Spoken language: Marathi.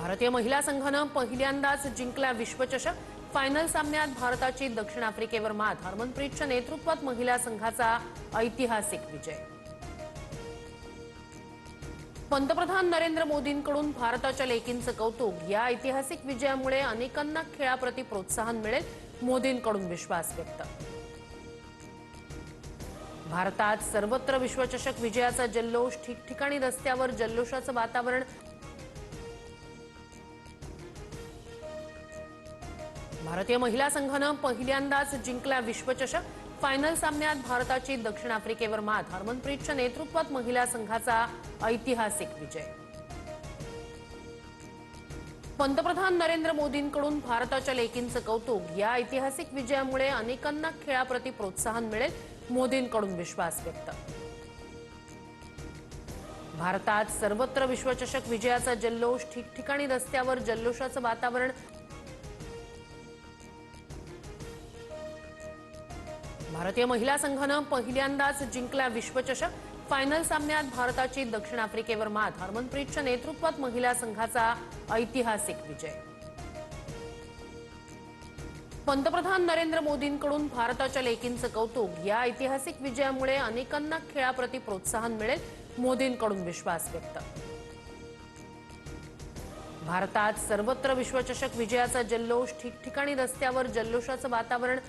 भारतीय महिला संघानं पहिल्यांदाच जिंकला विश्वचषक। फायनल सामन्यात भारताची दक्षिण आफ्रिकेवर मात। हरमनप्रीतच्या नेतृत्वात महिला संघाचा ऐतिहासिक विजय। पंतप्रधान नरेंद्र मोदींकडून भारताच्या लेकींचं कौतुक। या ऐतिहासिक विजयामुळे अनेकांना खेळाप्रती प्रोत्साहन मिळेल, मोदींकडून विश्वास व्यक्त। भारतात सर्वत्र विश्वचषक विजयाचा जल्लोष। ठिकठिकाणी रस्त्यावर जल्लोषाचं वातावरण। भारतीय महिला संघानं पहिल्यांदाच जिंकला विश्वचषक। फायनल सामन्यात भारताची दक्षिण आफ्रिकेवर मात। हरमनप्रीतच्या नेतृत्वात महिला संघाचा ऐतिहासिक विजय। पंतप्रधान नरेंद्र मोदींकडून भारताच्या लेकींचं कौतुक। या ऐतिहासिक विजयामुळे अनेकांना खेळाप्रती प्रोत्साहन मिळेल, मोदींकडून विश्वास व्यक्त। भारतात सर्वत्र विश्वचषक विजयाचा जल्लोष। ठिकठिकाणी रस्त्यावर जल्लोषाचं वातावरण। भारतीय महिला संघानं पहिल्यांदाच जिंकला विश्वचषक। फायनल सामन्यात भारताची दक्षिण आफ्रिकेवर मात। हरमनप्रीतच्या नेतृत्वात महिला संघाचा ऐतिहासिक विजय। पंतप्रधान नरेंद्र मोदींकडून भारताच्या लेकींचं कौतुक। या ऐतिहासिक विजयामुळे अनेकांना खेळाप्रती प्रोत्साहन मिळेल, मोदींकडून विश्वास व्यक्त। भारतात सर्वत्र विश्वचषक विजयाचा जल्लोष। ठिकठिकाणी रस्त्यावर जल्लोषाचं वातावरण।